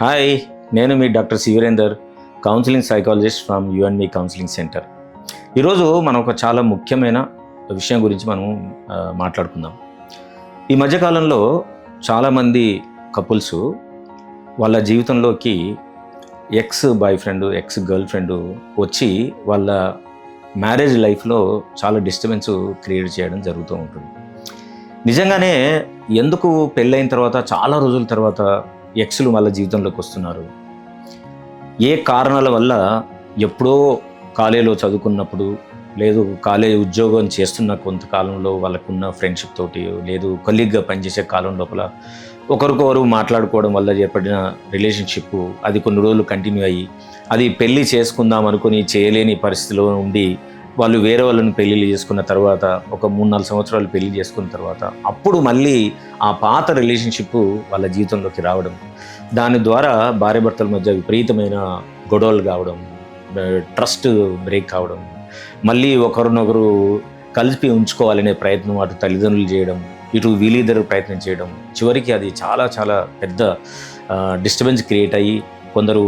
Hi, నేను మీ doctor C Virender, counselling psychologist from యుఎన్మి కౌన్సిలింగ్ సెంటర్. ఈరోజు మనం ఒక చాలా ముఖ్యమైన విషయం గురించి మనం మాట్లాడుకుందాం. ఈ మధ్యకాలంలో చాలామంది కపుల్స్ వాళ్ళ జీవితంలోకి X boy friend, ex girl friend వచ్చి వాళ్ళ మ్యారేజ్ లైఫ్లో చాలా డిస్టర్బెన్స్ క్రియేట్ చేయడం జరుగుతూ ఉంటుంది. నిజంగానే ఎందుకు పెళ్ళైన తర్వాత చాలా రోజుల తర్వాత ఎక్స్లు వాళ్ళ జీవితంలోకి వస్తున్నారు? ఏ కారణాల వల్ల? ఎప్పుడో కాలేజీలో చదువుకున్నప్పుడు, లేదు కాలేజీ ఉద్యోగం చేస్తున్న కొంతకాలంలో వాళ్ళకున్న ఫ్రెండ్షిప్ తోటి, లేదు కొలీగ్గా పనిచేసే కాలం లోపల ఒకరికొకరు మాట్లాడుకోవడం వల్ల ఏర్పడిన రిలేషన్షిప్ అది కొన్ని రోజులు కంటిన్యూ అయ్యి అది పెళ్ళి చేసుకుందాం అనుకుని చేయలేని పరిస్థితిలో ఉండి వాళ్ళు వేరే వాళ్ళని పెళ్ళిళ్ళు చేసుకున్న తర్వాత ఒక 3-4 సంవత్సరాలు పెళ్లి చేసుకున్న తర్వాత అప్పుడు మళ్ళీ ఆ పాత రిలేషన్షిప్ వాళ్ళ జీవితంలోకి రావడం, దాని ద్వారా భార్యాభర్తల మధ్య విపరీతమైన గొడవలు కావడం, ట్రస్ట్ బ్రేక్ కావడం, మళ్ళీ ఒకరినొకరు కలిపి ఉంచుకోవాలనే ప్రయత్నం అటు తల్లిదండ్రులు చేయడం, ఇటు వీళ్ళిద్దరు ప్రయత్నం చేయడం, చివరికి అది చాలా చాలా పెద్ద డిస్టర్బెన్స్ క్రియేట్ అయ్యి కొందరు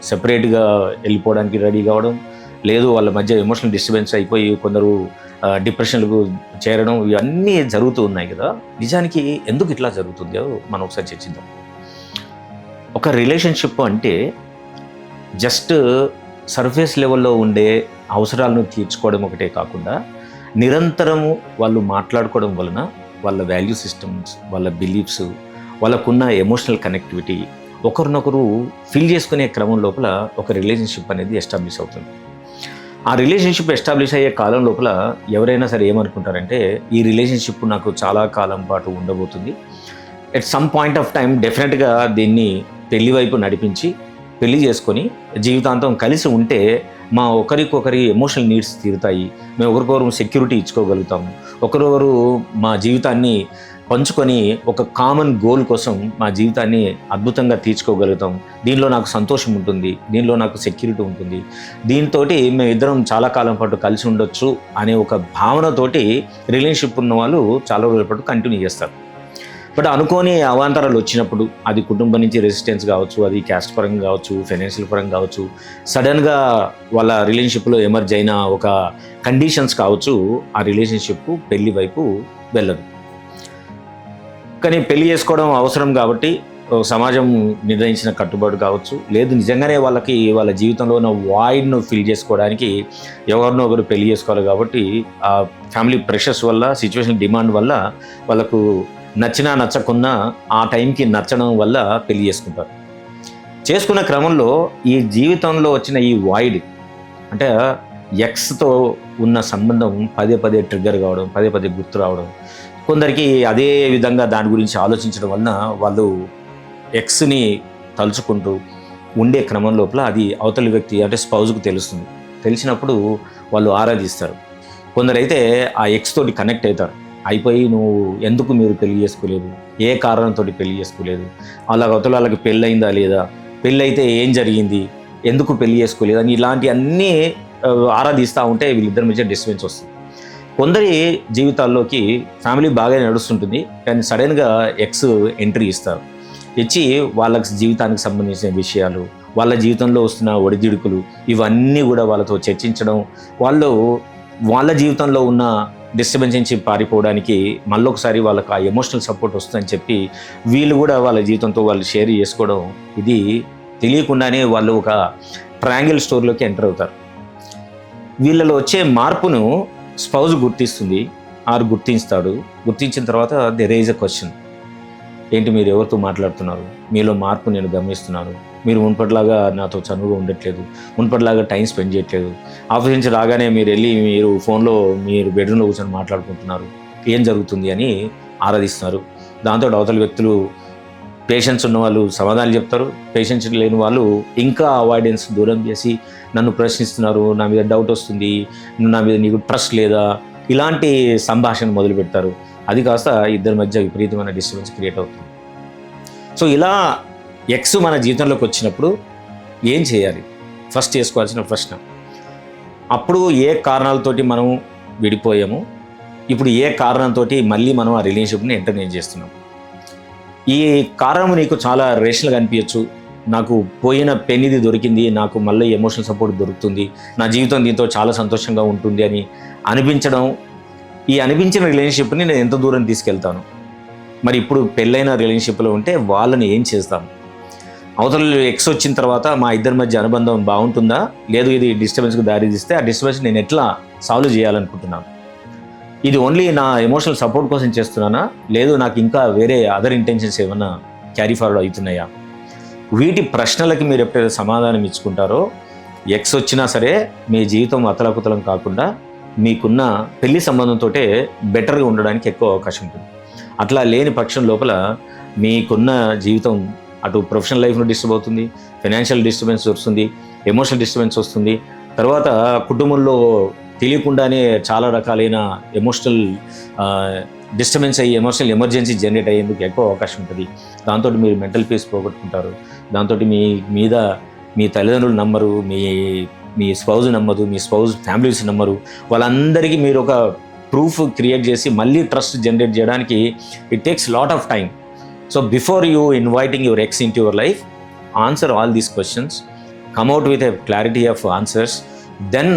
సెపరేట్గా వెళ్ళిపోవడానికి రెడీ కావడం, లేదు వాళ్ళ మధ్య ఎమోషనల్ డిస్టర్బెన్స్ అయిపోయి కొందరు డిప్రెషన్లకు చేరడం, ఇవన్నీ జరుగుతూ ఉన్నాయి కదా. నిజానికి ఎందుకు ఇట్లా జరుగుతుందో మనం ఒకసారి చర్చిద్దాం. ఒక రిలేషన్షిప్ అంటే జస్ట్ సర్ఫేస్ లెవెల్లో ఉండే అవసరాలను తీర్చుకోవడం ఒకటే కాకుండా నిరంతరము వాళ్ళు మాట్లాడుకోవడం వలన వాళ్ళ వాల్యూ సిస్టమ్స్, వాళ్ళ బిలీఫ్స్, వాళ్ళకున్న ఎమోషనల్ కనెక్టివిటీ ఒకరినొకరు ఫీల్ చేసుకునే క్రమం లోపల ఒక రిలేషన్షిప్ అనేది ఎస్టాబ్లిష్ అవుతుంది. ఆ రిలేషన్షిప్ ఎస్టాబ్లిష్ అయ్యే కాలం లోపల ఎవరైనా సరే ఏమనుకుంటారంటే, ఈ రిలేషన్షిప్ నాకు చాలా కాలం పాటు ఉండబోతుంది, at some point of time డెఫినెట్గా దీన్ని పెళ్లి వైపు నడిపించి పెళ్లి చేసుకొని జీవితాంతం కలిసి ఉంటే మా ఒకరికొకరి ఎమోషనల్ నీడ్స్ తీరుతాయి, మేము ఒకరికొకరు సెక్యూరిటీ ఇచ్చుకోగలుగుతాము, ఒకరొకరు మా జీవితాన్ని పంచుకొని ఒక కామన్ గోల్ కోసం మా జీవితాన్ని అద్భుతంగా తీర్చుకోగలుగుతాం, దీనిలో నాకు సంతోషం ఉంటుంది, దీనిలో నాకు సెక్యూరిటీ ఉంటుంది, దీంతో మేము ఇద్దరం చాలా కాలం పాటు కలిసి ఉండొచ్చు అనే ఒక భావనతోటి రిలేషన్షిప్ ఉన్న వాళ్ళు చాలా రోజుల పాటు కంటిన్యూ చేస్తారు. బట్ అనుకోని అవాంతరాలు వచ్చినప్పుడు, అది కుటుంబం నుంచి రెసిస్టెన్స్ కావచ్చు, అది క్యాస్ట్ పరంగా కావచ్చు, ఫైనాన్షియల్ పరంగా కావచ్చు, సడన్గా వాళ్ళ రిలేషన్షిప్లో ఎమర్జ్ అయిన ఒక కండిషన్స్ కావచ్చు, ఆ రిలేషన్షిప్ పెళ్లి వైపు వెళ్ళదు. కానీ పెళ్లి చేసుకోవడం అవసరం కాబట్టి సమాజం నిర్ణయించిన కట్టుబాటు కావచ్చు, లేదు నిజంగానే వాళ్ళకి వాళ్ళ జీవితంలో ఉన్న వాయిడ్ను ఫిల్ చేసుకోవడానికి ఎవరినో ఒకరు పెళ్లి చేసుకోవాలి కాబట్టి ఆ ఫ్యామిలీ ప్రెషర్స్ వల్ల, సిచ్యువేషన్ డిమాండ్ వల్ల వాళ్ళకు నచ్చినా నచ్చకున్నా ఆ టైంకి నచ్చడం వల్ల పెళ్లి చేసుకుంటారు. చేసుకున్న క్రమంలో ఈ జీవితంలో వచ్చిన ఈ వాయిడ్ అంటే ఎక్స్తో ఉన్న సంబంధం పదే పదే ట్రిగ్గర్ కావడం, పదే పదే గుర్తు రావడం, కొందరికి అదే విధంగా దాని గురించి ఆలోచించడం వలన వాళ్ళు ఎక్స్ని తలుచుకుంటూ ఉండే క్రమం లోపల అది అవతలి వ్యక్తి అంటే స్పౌజ్కు తెలుస్తుంది. తెలిసినప్పుడు వాళ్ళు ఆరాధిస్తారు. కొందరైతే ఆ ఎక్స్ తోటి కనెక్ట్ అవుతారు, అయిపోయి నువ్వు ఎందుకు మీరు పెళ్లి చేసుకోలేదు, ఏ కారణంతో పెళ్లి చేసుకోలేదు, అవతల వాళ్ళకి పెళ్ళయిందా లేదా, పెళ్ళైతే ఏం జరిగింది, ఎందుకు పెళ్లి చేసుకోలేదు అని ఇలాంటి అన్నీ ఆరాధిస్తూ ఉంటే వీళ్ళిద్దరి మధ్య డిస్టర్బెన్స్ వస్తుంది. కొందరి జీవితాల్లోకి ఫ్యామిలీ బాగా నడుస్తుంటుంది, కానీ సడన్గా ఎక్స్ ఎంట్రీ ఇస్తారు. ఇచ్చి వాళ్ళకి జీవితానికి సంబంధించిన విషయాలు, వాళ్ళ జీవితంలో వస్తున్న ఒడిదుడుకులు ఇవన్నీ కూడా వాళ్ళతో చర్చించడం, వాళ్ళు వాళ్ళ జీవితంలో ఉన్న డిస్టర్బెన్స్ నుంచి పారిపోవడానికి మళ్ళొకసారి వాళ్ళకి ఆ ఎమోషనల్ సపోర్ట్ వస్తుందని చెప్పి వీళ్ళు కూడా వాళ్ళ జీవితంతో వాళ్ళు షేర్ చేసుకోవడం, ఇది తెలియకుండానే వాళ్ళు ఒక ట్రయాంగిల్ స్టోరీలోకి ఎంటర్ అవుతారు. వీళ్ళలో వచ్చే మార్పును స్పౌజ్ గుర్తిస్తుంది, ఆరు గుర్తిస్తాడు. గుర్తించిన తర్వాత దెర్ ఈజ్ ఎ క్వశ్చన్, ఏంటి మీరు ఎవరితో మాట్లాడుతున్నారు, మీలో మార్పు నేను గమనిస్తున్నాను, మీరు మున్పటిలాగా నాతో చనువుగా ఉండట్లేదు, మున్పటిలాగా టైం స్పెండ్ చేయట్లేదు, ఆఫీస్ నుంచి రాగానే మీరు వెళ్ళి మీరు ఫోన్లో మీరు బెడ్రూమ్లో కూర్చొని మాట్లాడుకుంటున్నారు, ఏం జరుగుతుంది అని ఆరాధిస్తున్నారు. దాంతో అవతల వ్యక్తులు పేషెన్స్ ఉన్న వాళ్ళు సమాధానాలు చెప్తారు, పేషెన్స్ లేని వాళ్ళు ఇంకా అవాయిడెన్స్ దూరం చేసి నన్ను ప్రశ్నిస్తున్నారు, నా మీద డౌట్ వస్తుంది, నా మీద నీకు ట్రస్ట్ లేదా, ఇలాంటి సంభాషణ మొదలు పెడతారు. అది కాస్త ఇద్దరి మధ్య విపరీతమైన డిస్టర్బెన్స్ క్రియేట్ అవుతుంది. సో ఇలా ఎక్స్ మన జీవితంలోకి వచ్చినప్పుడు ఏం చేయాలి? ఫస్ట్ చేసుకోవాల్సిన ప్రశ్న, అప్పుడు ఏ కారణాలతోటి మనం విడిపోయాము, ఇప్పుడు ఏ కారణంతో మళ్ళీ మనం ఆ రిలేషన్షిప్ని ఎంటర్టైన్ చేస్తున్నాం. ఈ కారణం నీకు చాలా రేషనల్గా అనిపించచ్చు, నాకు పోయిన పెన్ ఇది దొరికింది, నాకు మళ్ళీ ఎమోషనల్ సపోర్ట్ దొరుకుతుంది, నా జీవితం దీంతో చాలా సంతోషంగా ఉంటుంది అని అనిపించడం, ఈ అనిపించిన రిలేషన్షిప్ని నేను ఎంత దూరం తీసుకెళ్తాను? మరి ఇప్పుడు పెళ్ళైన రిలేషన్షిప్లో ఉంటే వాళ్ళని ఏం చేస్తాను? అవతల ఎక్స్ వచ్చిన తర్వాత మా ఇద్దరి మధ్య అనుబంధం బాగుంటుందా, లేదు ఇది డిస్టర్బెన్స్కి దారి తీస్తే ఆ డిస్టర్బెన్స్ నేను ఎట్లా సాల్వ్ చేయాలనుకుంటున్నాను? ఇది ఓన్లీ నా ఎమోషనల్ సపోర్ట్ కోసం చేస్తున్నానా, లేదు నాకు ఇంకా వేరే అదర్ ఇంటెన్షన్స్ ఏమన్నా క్యారీ ఫార్వర్డ్ అవుతున్నాయా? వీటి ప్రశ్నలకి మీరు ఎప్పుడైతే సమాధానం ఇచ్చుకుంటారో, ఎక్స్ వచ్చినా సరే మీ జీవితం అతలకుతలం కాకుండా మీకున్న పెళ్లి సంబంధంతో బెటర్గా ఉండడానికి ఎక్కువ అవకాశం ఉంటుంది. అట్లా లేని పక్షం లోపల మీకున్న జీవితం అటు ప్రొఫెషనల్ లైఫ్లో డిస్టర్బ్ అవుతుంది, ఫైనాన్షియల్ డిస్టర్బెన్స్ వస్తుంది, ఎమోషనల్ డిస్టర్బెన్స్ వస్తుంది, తర్వాత కుటుంబంలో తెలియకుండానే చాలా రకాలైన ఎమోషనల్ డిస్టర్బెన్స్ అయ్యి ఎమోషనల్ ఎమర్జెన్సీ జనరేట్ అయ్యేందుకు ఎక్కువ అవకాశం ఉంటుంది. దాంతో మీరు మెంటల్ పీస్ పోగొట్టుకుంటారు. దాంతో మీ మీద మీ తల్లిదండ్రులు నమ్మరు, మీ స్పౌజ్ నమ్మదు, మీ స్పౌజ్ ఫ్యామిలీస్ నమ్మరు. వాళ్ళందరికీ మీరు ఒక ప్రూఫ్ క్రియేట్ చేసి మళ్ళీ ట్రస్ట్ జనరేట్ చేయడానికి it takes lot of time. So before you inviting your ex in to your life, answer all these questions, come out with a clarity of answers, then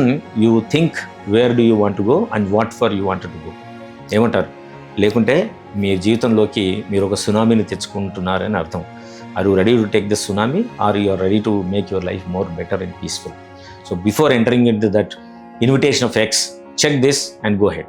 you think where do you want to go and what for you wanted to go. ఏమంటారు? లేకుంటే మీ జీవితంలోకి మీరు ఒక సునామీని తెచ్చుకుంటున్నారని అర్థం. Are you ready to take the tsunami are you are ready to make your life more better and peaceful? So before entering into that invitation of X, check this and go ahead.